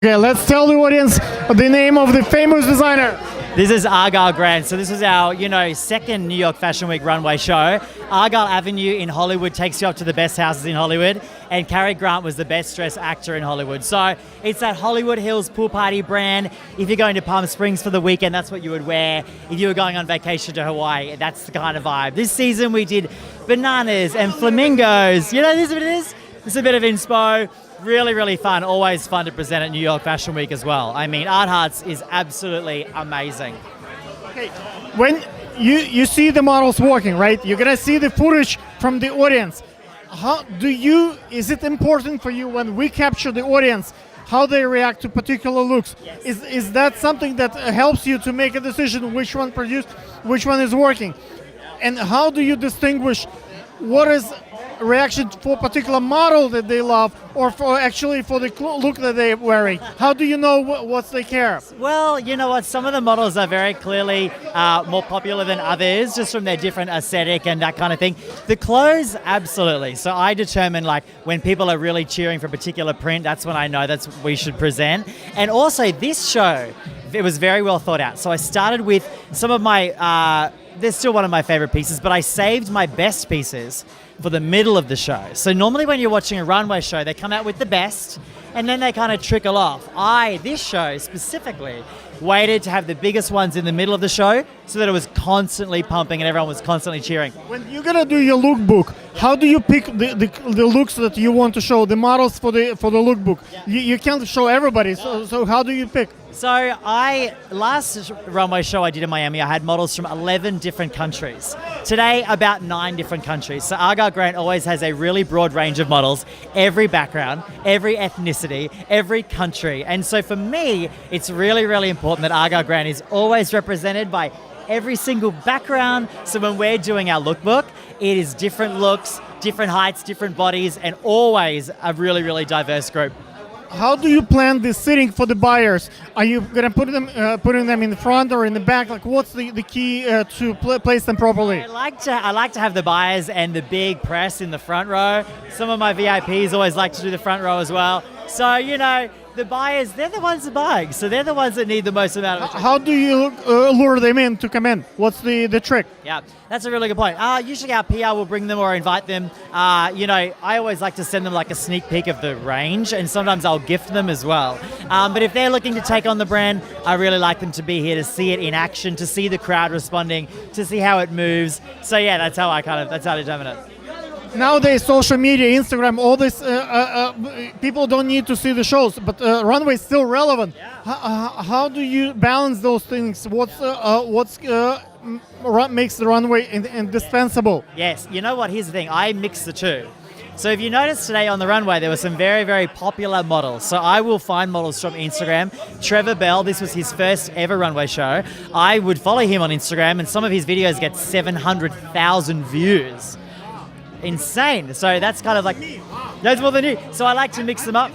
Okay, let's tell the audience the name of the famous designer. This is Argyle Grant. So this was our, second New York Fashion Week runway show. Argyle Avenue in Hollywood takes you up to the best houses in Hollywood, and Cary Grant was the best dressed actor in Hollywood. So it's that Hollywood Hills pool party brand. If you're going to Palm Springs for the weekend, that's what you would wear. If you were going on vacation to Hawaii, that's the kind of vibe. This season we did bananas and flamingos. You know, this is what it is. It's a bit of inspo. Really, really fun. Always fun to present at New York Fashion Week as well. I mean, Art Hearts is absolutely amazing. Okay, when you see the models walking, right? You're gonna see the footage from the audience. Is it important for you when we capture the audience, how they react to particular looks? Yes. Is that something that helps you to make a decision which one produced, which one is working? And how do you distinguish what is reaction for a particular model that they love, or for the look that they're wearing? How do you know what they care? Well, you know what? Some of the models are very clearly more popular than others, just from their different aesthetic and that kind of thing. The clothes, absolutely. So I determine, like, when people are really cheering for a particular print, that's when I know that's what we should present. And also, this show, it was very well thought out. So I started with some of my, they're still one of my favorite pieces, but I saved my best pieces for the middle of the show. So normally when you're watching a runway show, they come out with the best and then they kind of trickle off. This show specifically, waited to have the biggest ones in the middle of the show so that it was constantly pumping and everyone was constantly cheering. When you're gonna do your lookbook, how do you pick the looks that you want to show, the models for the lookbook? Yeah. You can't show everybody, so how do you pick? So last runway show I did in Miami, I had models from 11 different countries. Today, about 9 different countries. So Argyle Grant always has a really broad range of models, every background, every ethnicity, every country. And so for me, it's really, really important that Argyle Grant is always represented by every single background. So when we're doing our lookbook, it is different looks, different heights, different bodies, and always a really, really diverse group. How do you plan the seating for the buyers? Are you gonna putting them in the front or in the back? Like, what's the key to place them properly? I like to have the buyers and the big press in the front row. Some of my VIPs always like to do the front row as well. So, the buyers, they're the ones that buy. So they're the ones that need the most amount of attention. How do you lure them in to come in? What's the trick? Yeah, that's a really good point. Usually our PR will bring them or invite them. I always like to send them like a sneak peek of the range, and sometimes I'll gift them as well. But if they're looking to take on the brand, I really like them to be here to see it in action, to see the crowd responding, to see how it moves. So yeah, that's how I determine it. Nowadays, social media, Instagram, all this, people don't need to see the shows, but runway is still relevant. Yeah. How do you balance those things? What makes the runway indispensable? Yes, you know what? Here's the thing. I mix the two. So if you notice today on the runway, there were some very, very popular models. So I will find models from Instagram. Trevor Bell, this was his first ever runway show. I would follow him on Instagram, and some of his videos get 700,000 views. Insane. So that's kind of like, that's more than you. So I like to mix them up.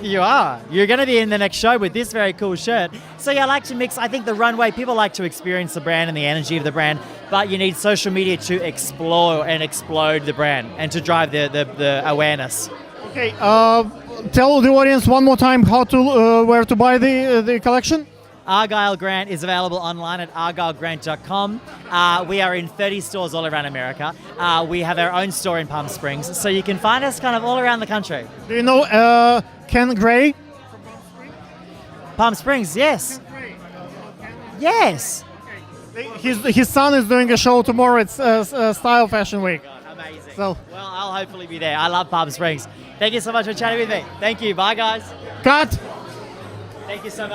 You are. You're going to be in the next show with this very cool shirt. So yeah, I like to mix. I think the runway, people like to experience the brand and the energy of the brand, but you need social media to explore and explode the brand and to drive the awareness. Okay, tell the audience one more time where to buy the collection. Argyle Grant is available online at argylegrant.com. We are in 30 stores all around America. We have our own store in Palm Springs, so you can find us kind of all around the country. Do you know Ken Gray? Palm Springs, yes. Yes. His son is doing a show tomorrow. It's Style Fashion Week. Amazing. So, well, I'll hopefully be there. I love Palm Springs. Thank you so much for chatting with me. Thank you. Bye, guys. cut. Thank you so much.